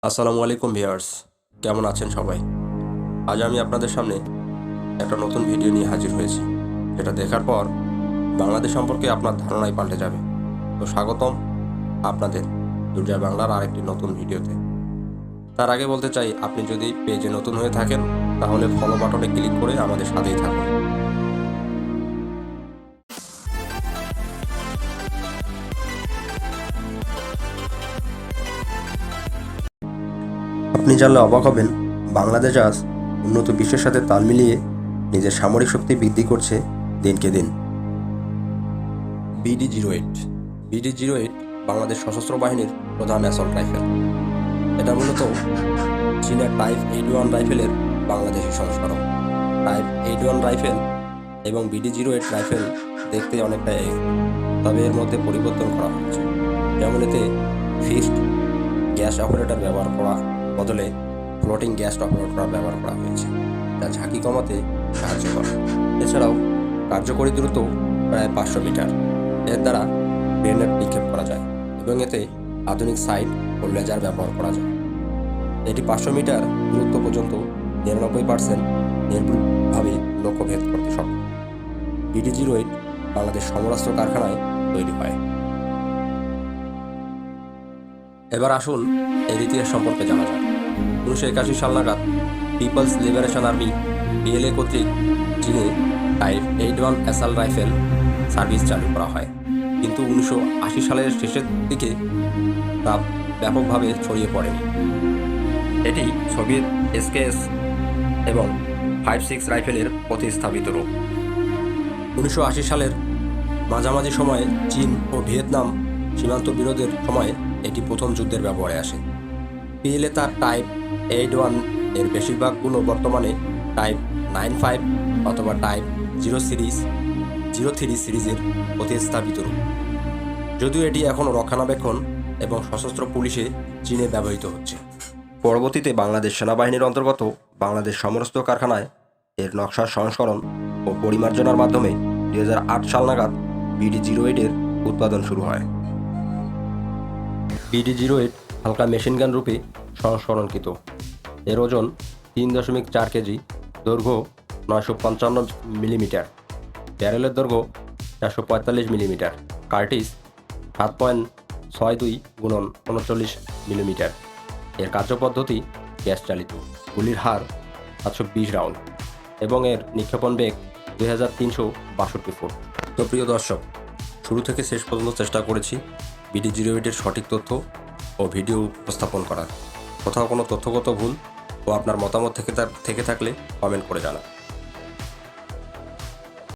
আসসালামু আলাইকুম ভিউয়ার্স, কেমন আছেন সবাই? আজ আমি আপনাদের সামনে একটা নতুন ভিডিও নিয়ে হাজির হয়েছি, যেটা দেখার পর বাংলাদেশ সম্পর্কে আপনার ধারণাই পাল্টে যাবে। তো স্বাগতম আপনাদের দুর্জয় বাংলার আরেকটি নতুন ভিডিওতে। তার আগে বলতে চাই, আপনি যদি পেজে নতুন হয়ে থাকেন তাহলে ফলো বাটনে ক্লিক করে আমাদের সাথেই থাকুন। আপনি জানলে অবাক হবেন, বাংলাদেশ আজ উন্নত বিশ্বের সাথে তাল মিলিয়ে নিজের সামরিক শক্তি বৃদ্ধি করছে দিনকে দিন। BD-08 বাংলাদেশ সশস্ত্র বাহিনীর প্রধান অ্যাসল্ট রাইফেল। এটা মূলত চীনের টাইপ 81 রাইফেলের বাংলাদেশি সংস্করণ। টাইপ 81 রাইফেল এবং BD-08 রাইফেল দেখতে অনেকটা এক, তবে এর মধ্যে পরিবর্তন করা হয়েছে। যেমন এতে ফিক্সড গ্যাস অপারেটর ব্যবহার করা বদলে ফ্লোটিং গ্যাস অপারেটর ব্যবহার করা হয়েছে, যা ঝাঁকি কমাতে সাহায্য করে। এছাড়াও কার্যকরী দূরত্ব প্রায় 500 মিটার। এর দ্বারা গ্রেনেড নিক্ষেপ করা যায় এবং এতে আধুনিক সাইট ও লেজার ব্যবহার করা যায়। এটি 500 মিটার দূরত্ব পর্যন্ত 99% নির্ভুলভাবে লক্ষ্যভেদ করতে সক্ষম। BD-08 বাংলাদেশ সমরাস্ত্র কারখানায় তৈরি হয়। এবার আসুন এর ইতিহাস সম্পর্কে জানা যাক। 1981 সাল নাগাদ পিপলস লিবারেশন আর্মি PLA কর্তৃক চীনে টাইপ 81 অ্যাসাল্ট রাইফেল সার্ভিস চালু করা হয়, কিন্তু 1980 সালের শেষের দিকে তা ব্যাপকভাবে ছড়িয়ে পড়েনি। এটি সোভিয়েত SKS এবং 5.6 রাইফেলের প্রতিস্থাপিত রূপ। 1980 সালের মাঝামাঝি সময়ে চীন ও ভিয়েতনাম সীমান্ত বিরোধের সময়ে এটি প্রথম যুদ্ধের ব্যবহারে আসে। PLA তার টাইপ 81 এর বেশিরভাগগুলো বর্তমানে টাইপ 95 অথবা টাইপ 03 সিরিজের প্রতিস্থাপিত রূপ, যদিও এটি এখনও রক্ষণাবেক্ষণ এবং সশস্ত্র পুলিশে চীনে ব্যবহৃত হচ্ছে। পরবর্তীতে বাংলাদেশ সেনাবাহিনীর অন্তর্গত বাংলাদেশ সমরাস্ত্র কারখানায় এর নকশার সংস্করণ ও পরিমার্জনার মাধ্যমে 2008 সাল নাগাদ BD-08 এর উৎপাদন শুরু হয়। BD-08 হালকা মেশিনগান রূপে সংস্করণকৃত। এর ওজন 3.4 কেজি, দৈর্ঘ্য 955 মিলিমিটার, ব্যারেলের দৈর্ঘ্য 445 মিলিমিটার, কার্টিজ 7.62 × 39 মিলিমিটার। এর কার্যপদ্ধতি গ্যাস চালিত, গুলির হার 720 রাউন্ড এবং এর নিক্ষেপণ বেগ 2362 ফুট। তো প্রিয় দর্শক, শুরু থেকে শেষ পর্যন্ত চেষ্টা করেছি BD-08 এর সঠিক তথ্য ও ভিডিও উপস্থাপন করার। কোথাও কোনো তথ্যগত ভুল ও আপনার মতামত থেকে থাকলে কমেন্ট করে জানান।